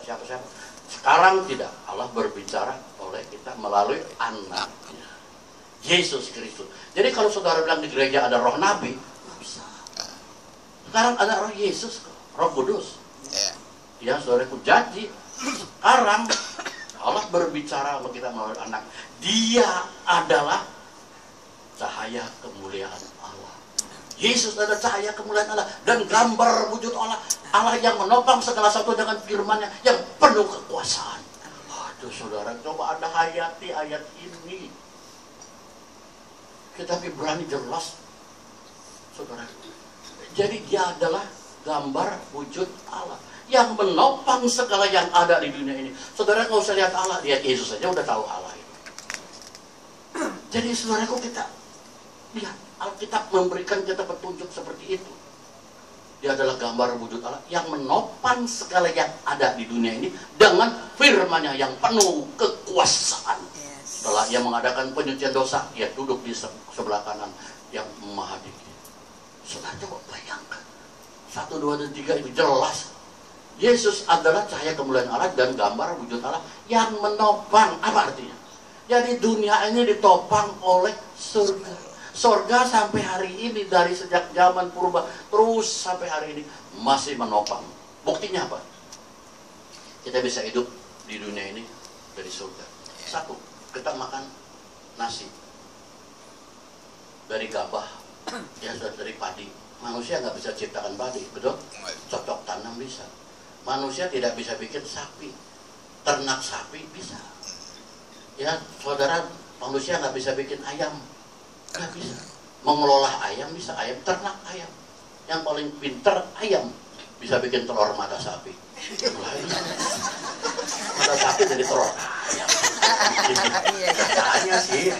siapa-siapa. Sekarang tidak, Allah berbicara oleh kita melalui anaknya, Yesus Kristus. Jadi kalau saudara bilang di gereja ada roh nabi, nggak bisa. Sekarang ada roh Yesus, roh kudus. Ya saudaraku, jadi sekarang Allah berbicara sama kita melalui anak. Dia adalah cahaya kemuliaan Allah. Yesus adalah cahaya kemuliaan Allah dan gambar wujud Allah. Allah yang menopang segala sesuatu dengan firman-Nya yang penuh kekuasaan. Aduh saudara, coba Anda hayati ayat ini. Tetapi berani jelas, saudara. Jadi dia adalah gambar wujud Allah yang menopang segala yang ada di dunia ini. Saudara nggak usah lihat Allah, lihat Yesus saja udah tahu Allah itu. Jadi saudaraku, kita lihat Alkitab memberikan kita petunjuk seperti itu. Dia adalah gambar wujud Allah yang menopang segala yang ada di dunia ini dengan firman-Nya yang penuh kekuasaan. Setelah ia mengadakan penyucian dosa, ia duduk di sebelah kanan yang maha tinggi. Saudara coba bayangkan, 1, 2, dan 3 itu jelas. Yesus adalah cahaya kemuliaan Allah dan gambar wujud Allah yang menopang. Apa artinya? Jadi dunia ini ditopang oleh surga. Surga sampai hari ini, dari sejak zaman purba terus sampai hari ini masih menopang. Buktinya apa? Kita bisa hidup di dunia ini dari surga. Satu, kita makan nasi dari gabah, ya dari padi. Manusia nggak bisa ciptakan padi, betul? Cocok tanam bisa. Manusia tidak bisa bikin sapi, ternak sapi bisa. Ya saudara, manusia nggak bisa bikin ayam, nggak bisa. Mengelola ayam bisa, ayam ternak ayam. Yang paling pinter ayam bisa bikin telur mata sapi. Mata sapi jadi telur ayam. Katanya sih.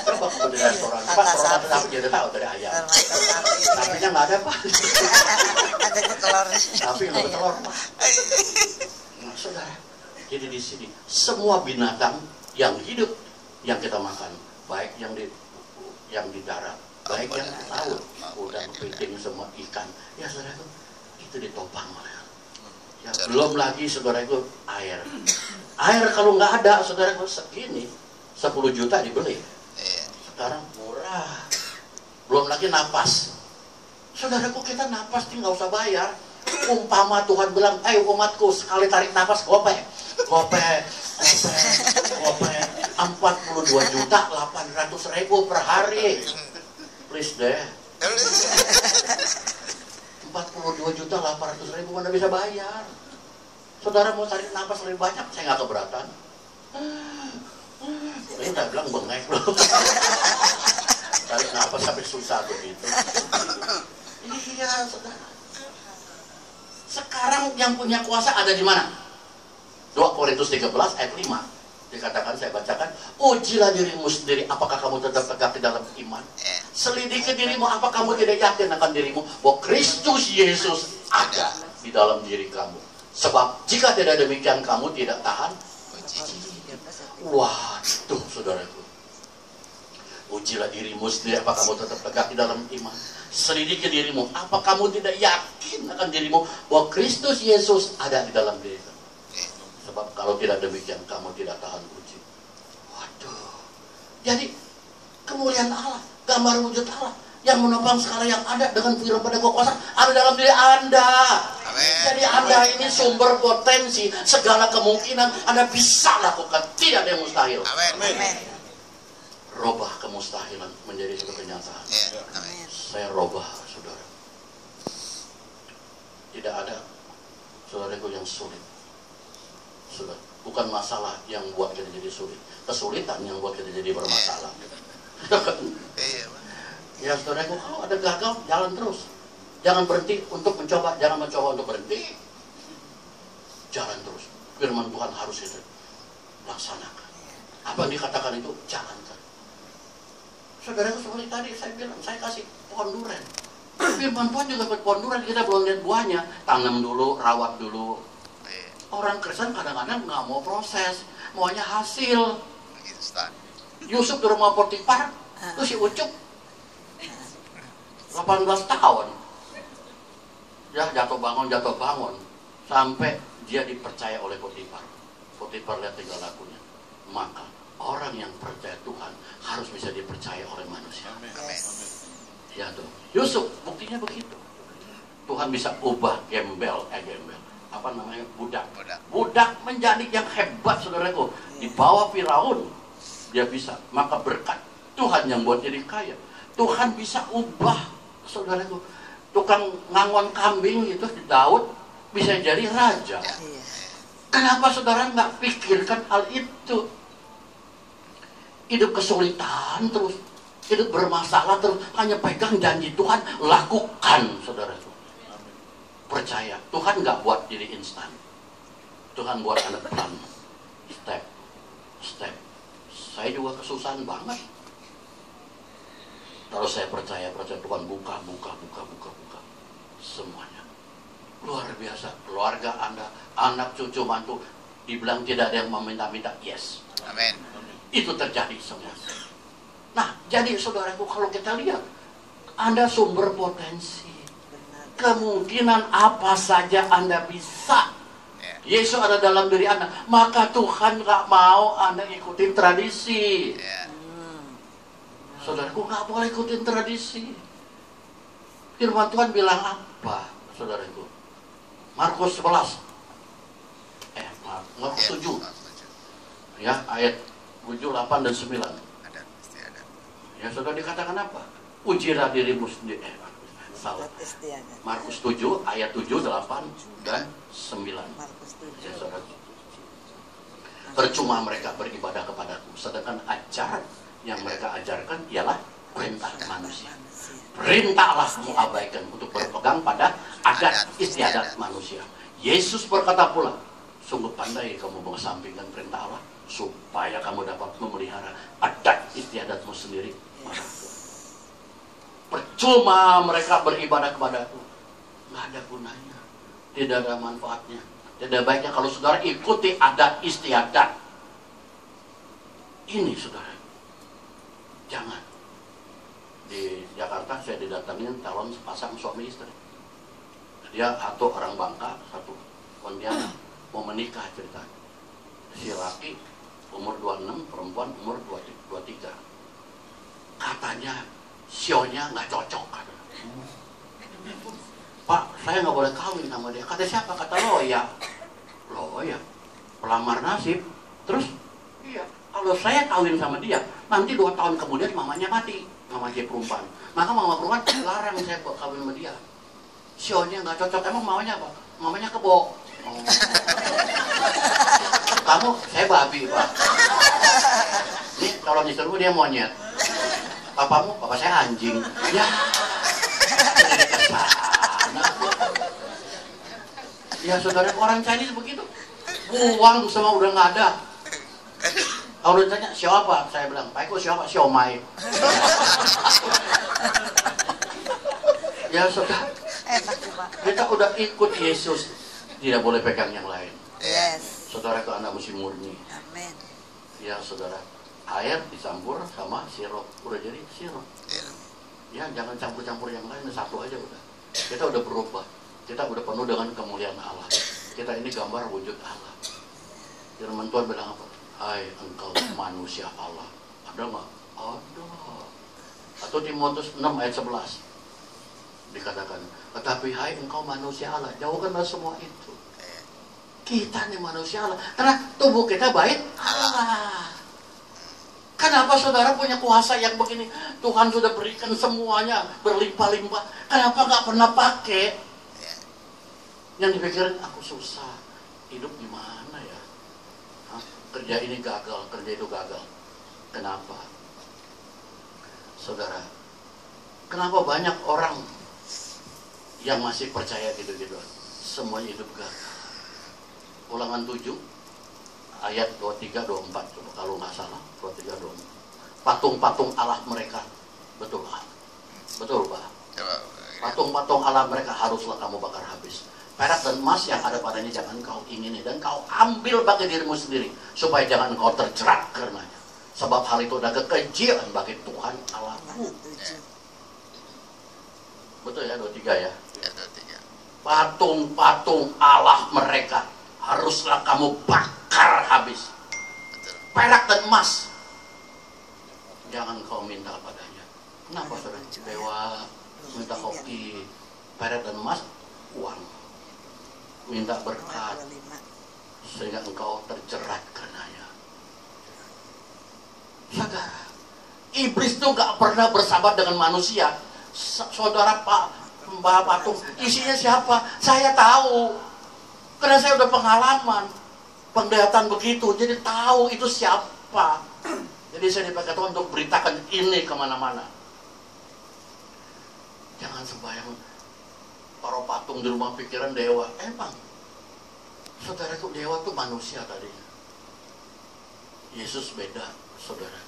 Coba kalau di restoran, Pak, telur mata sapi jadi tahu dari ayam. Sapinya nggak ada, Pak. Ada telur. Sapi nggak ada telur, Pak. Nah, saudara, jadi di sini semua binatang yang hidup yang kita makan, baik yang di darat, baik yang di laut, udang, kepiting, semua ikan, ya saudara itu ditopang oleh Allah. Ya, belum lagi saudara itu air. Air kalau nggak ada, saudara itu segini 10 juta dibeli. Sekarang murah. Belum lagi napas. Saudaraku, kita napas nih nggak usah bayar. Umpama Tuhan bilang, ayo umatku sekali tarik napas gope 42.800.000 per hari. Please deh. 42.800.000 mana bisa bayar. Saudara mau tarik napas lebih banyak, saya nggak keberatan. Ini nggak bilang bengek loh. Tarik napas sampai susah begitu. Iya saudara. Sekarang yang punya kuasa ada di mana? 2 Korintus 13 ayat 5 dikatakan, saya bacakan, ujilah dirimu sendiri apakah kamu tetap tegak di dalam iman. Selidiki dirimu apa kamu tidak yakin akan dirimu bahwa Kristus Yesus ada di dalam diri kamu. Sebab jika tidak demikian kamu tidak tahan. Wah, tuh saudaraku. Ujilah dirimu sendiri apa kamu tetap tegak di dalam iman. Selidiki dirimu apa kamu tidak yakin akan dirimu bahwa Kristus Yesus ada di dalam diri kamu. Sebab kalau tidak demikian kamu tidak tahan uji. Waduh. Jadi kemuliaan Allah, gambar wujud Allah yang menopang segala yang ada dengan firman pada kekuasaan ada dalam diri Anda. Amen. Jadi Anda ini sumber potensi, segala kemungkinan Anda bisa lakukan, tidak ada yang mustahil. Amen. Robah kemustahilan menjadi suatu kenyataan. Saya robah, saudara. Tidak ada saudaraku yang sulit. Sudah, bukan masalah yang buat kita jadi sulit, kesulitan yang buat kita jadi bermasalah. Ya saudaraku, kalau ada gagal, jalan terus. Jangan berhenti untuk mencoba, jangan mencoba untuk berhenti. Jalan terus. Firman Tuhan harus itu laksanakan. Apa yang dikatakan itu, jalankan. Saudaraku, seperti tadi saya bilang, saya kasih pohon duren. Firman Tuhan juga buat pohon duren, kita belum lihat buahnya. Tanam dulu, rawat dulu. Orang Kristen kadang-kadang nggak mau proses, maunya hasil. Yusuf di rumah Potifar, itu si Ucup 18 tahun. Ya jatuh bangun, sampai dia dipercaya oleh Potifar. Potifar lihat tingkah lakunya. Maka orang yang percaya Tuhan harus bisa dipercaya oleh manusia. Ya tuh, Yusuf buktinya begitu. Tuhan bisa ubah gembel, apa namanya, budak menjadi yang hebat, saudaraku. Di bawah Firaun dia bisa, maka berkat Tuhan yang buat jadi kaya. Tuhan bisa ubah, saudaraku, tukang ngangon kambing itu di Daud bisa jadi raja. Kenapa saudara nggak pikirkan hal itu? Hidup kesulitan terus, hidup bermasalah terus, hanya pegang janji Tuhan, lakukan, saudaraku. Percaya, Tuhan nggak buat jadi instan. Tuhan buat ada plan, step. Saya juga kesusahan banget. Kalau saya percaya Tuhan buka semuanya. Luar biasa, keluarga Anda, anak cucu mantu, dibilang tidak ada yang meminta-minta, yes. Amin. Itu terjadi semua. Nah, jadi saudaraku, kalau kita lihat, Anda sumber potensi. Kemungkinan apa saja Anda bisa. Yesus ada dalam diri Anda, maka Tuhan gak mau Anda ikutin tradisi. Saudaraku, gak boleh ikutin tradisi. Firman Tuhan bilang apa, saudaraku? Markus 11. Markus 7. Ya, ayat 7, 8, dan 9. Ya, saudara, dikatakan apa? Ujilah dirimu sendiri. Salah. Markus 7, ayat 7, 8, dan 9. Ya, saudara. Percuma mereka beribadah kepadaku, sedangkan ajar yang mereka ajarkan ialah perintah manusia. Perintahlah kamu abaikan untuk berpegang pada adat istiadat manusia. Yesus berkata pula, sungguh pandai kamu mengesampingkan perintah Allah supaya kamu dapat memelihara adat istiadatmu sendiri. Percuma mereka beribadah kepadaku, nggak ada gunanya, tidak ada manfaatnya. Tidak baiknya kalau saudara ikuti adat istiadat ini, saudara. Jangan. Di Jakarta saya didatangin calon sepasang suami istri. Dia satu orang Bangka, satu Pontianak, mau menikah ceritanya. Si laki umur 26, perempuan umur 23. Katanya sionya nggak cocok. Pak, saya nggak boleh kawin sama dia. Kata siapa? Kata Loya. Loya, pelamar nasib. Terus, iya, kalau saya kawin sama dia, nanti 2 tahun kemudian mamanya mati, mama dia perempuan. Maka mama perempuan larang saya buat kawin sama dia. Sionya nggak cocok. Emang mamanya apa? Mamanya kebo. Oh. Kamu, saya babi, Pak. Nih, kalau disuruh dia monyet. Papamu, papa saya anjing. Ya, jadi kesana. Ya, saudara, orang Chinese begitu. Buang semua udah nggak ada. Kalau ditanya, siapa? Saya bilang, Pak Eko siapa? Siomay. Ya, saudara, kita udah ikut Yesus, tidak boleh pegang yang lain. Yes. Saudara, itu Anda mesti murni. Amin. Ya, saudara, air dicampur sama sirup, udah jadi sirup. Ya, jangan campur-campur yang lain, satu aja udah. Kita udah berubah, kita udah penuh dengan kemuliaan Allah. Kita ini gambar wujud Allah. Firman Tuhan bilang apa? Hai engkau manusia Allah. Ada nggak? Ada. Atau Timotius 6 ayat 11 dikatakan, tetapi hai engkau manusia Allah, jauhkanlah semua itu. Kita nih manusia Allah, karena tubuh kita baik Allah. Kenapa saudara punya kuasa yang begini? Tuhan sudah berikan semuanya berlimpah-limpah. Kenapa nggak pernah pakai? Yang dipikirin, aku susah, hidup gimana ya? Hah? Kerja ini gagal, kerja itu gagal. Kenapa? Saudara, kenapa banyak orang yang masih percaya gitu-gitu? Semuanya hidup gagal. Ulangan 7 ayat 23-24, coba kalau nggak salah 23-24. Patung-patung Allah mereka, betul Pak? Betul Pak? Patung-patung Allah mereka haruslah kamu bakar habis. Perak dan emas yang ada padanya jangan kau ingini, dan kau ambil bagi dirimu sendiri, supaya jangan kau terjerat karenanya. Sebab hal itu adalah kekejian bagi Tuhan Allahmu. Betul ya, 23 ya? Patung-patung Allah mereka haruslah kamu bakar habis. Perak dan emas jangan kau minta padanya. Kenapa saudara? Dewa minta hoki, perak dan emas, uang. Minta berkat sehingga engkau terjerat karenanya. Saudara, iblis itu gak pernah bersahabat dengan manusia. Saudara Mbak Patung, isinya siapa? Saya tahu, karena saya udah pengalaman penglihatan begitu, jadi tahu itu siapa. Jadi saya dipakai Tuhan untuk beritakan ini kemana-mana. Jangan sembahyang para patung di rumah pikiran dewa. Emang saudara itu dewa itu manusia tadi. Yesus beda, saudara.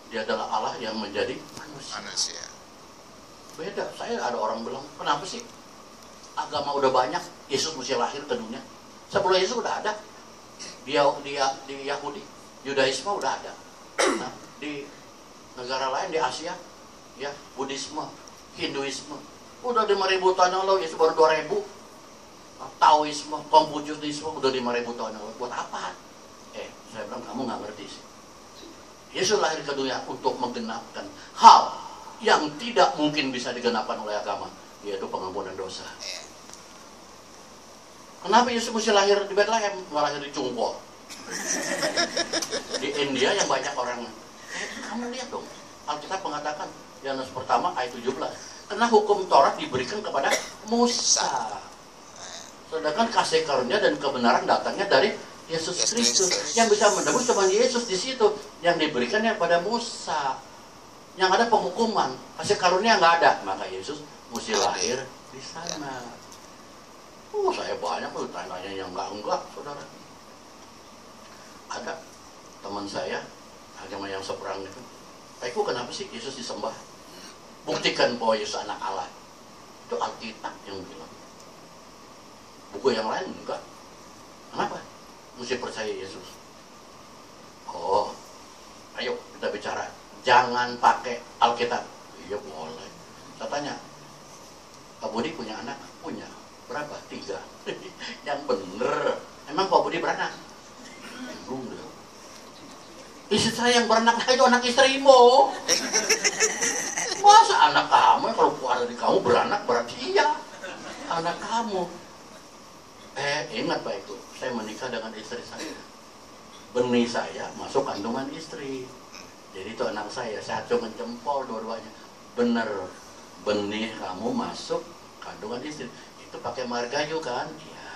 Dia adalah Allah yang menjadi manusia. Beda. Saya ada orang bilang, kenapa sih agama udah banyak, Yesus mesti lahir ke dunia? Sebelum Yesus udah ada. Di Yahudi, Yudaisme udah ada. Nah, di negara lain di Asia, ya, Buddhisme, Hinduisme, udah 5.000 tahun yang lalu. Yesus baru 2.000. Taoisme, Konfusianisme udah 5.000 tahun yang lalu. Buat apa? Saya bilang kamu nggak ngerti sih. Yesus lahir ke dunia untuk menggenapkan hal yang tidak mungkin bisa digenapkan oleh agama, yaitu pengampunan dosa. Kenapa Yesus mesti lahir di Bethlehem, nggak lahir di Cungkol? Di India yang banyak orang. Kamu lihat dong, Alkitab mengatakan Yohanes pertama ayat 17, karena hukum Taurat diberikan kepada Musa, sedangkan kasih karunia dan kebenaran datangnya dari Yesus Kristus. Yang bisa menebus cuma Yesus di situ, yang diberikannya pada Musa. Yang ada penghukuman, kasih karunia nggak ada, maka Yesus mesti lahir di sana. Saya banyak loh tanya yang enggak, saudara. Ada teman saya, agama yang seberang itu, Pak Eko, kenapa sih Yesus disembah? Buktikan bahwa Yesus anak Allah. Itu Alkitab yang bilang. Buku yang lain enggak. Kenapa? Mesti percaya Yesus. Oh, ayo kita bicara. Jangan pakai Alkitab. Iya boleh. Saya tanya, Pak Budi punya anak? Punya. Berapa? 3. Yang bener. Emang Pak Budi beranak? Belum deh. Istri saya yang beranak, itu anak istrimu. Masa anak kamu, kalau ada di kamu beranak berarti iya anak kamu. Ingat Pak itu, saya menikah dengan istri saya. Benih saya masuk kandungan istri. Jadi itu anak saya acungin jempol dua-duanya. Bener, benih kamu masuk kandungan istri. Itu pakai margayu kan? Iya.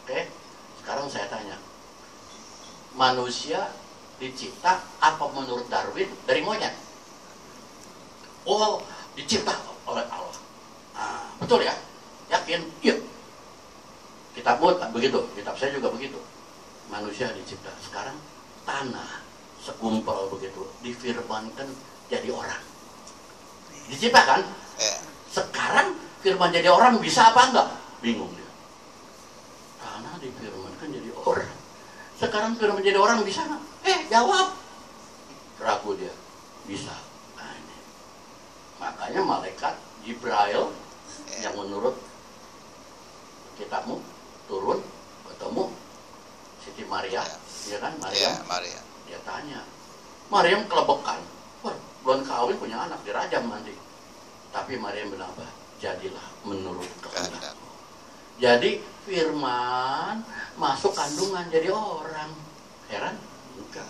Oke. Sekarang saya tanya, manusia dicipta apa menurut Darwin dari monyet? Oh, dicipta oleh Allah. Nah, betul ya? Yakin? Iya. Kitabmu begitu, kitab saya juga begitu. Manusia dicipta. Sekarang tanah segumpal begitu difirmankan jadi orang. Dicipta kan? Sekarang firman jadi orang bisa apa enggak? Bingung dia. Tanah difirmankan jadi orang. Sekarang firman jadi orang bisa enggak? Jawab. Ragu dia. Bisa. Nah, ini. Makanya malaikat Jibril yang menurut kitabmu turun ketemu Siti Maria, ya kan? Maria. Dia tanya. Maryam kelebekan. Wah, belum kawin punya anak, dirajam nanti. Tapi Maryam bilang apa? Jadilah menurut kehendakmu. Jadi firman masuk kandungan jadi orang. Heran? Enggak.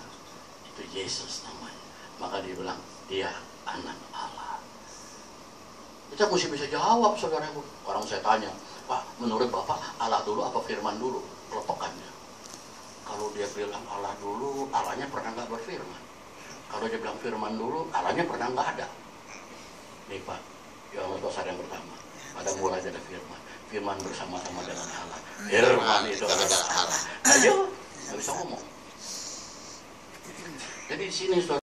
Itu Yesus namanya. Maka dia bilang dia anak Allah. Kita mesti bisa jawab, saudaraku. Orang saya tanya, Pak, menurut Bapak Allah dulu apa firman dulu? Kelepekannya. Kalau dia bilang Allah dulu, Allahnya pernah nggak berfirman. Kalau dia bilang firman dulu, Allahnya pernah nggak ada. Nih Pak, Yohanes pasal yang pertama. Pada mulanya ada firman. Firman bersama-sama dengan Allah. Firman itu adalah Allah. Ayo, nggak bisa ngomong. Jadi di sini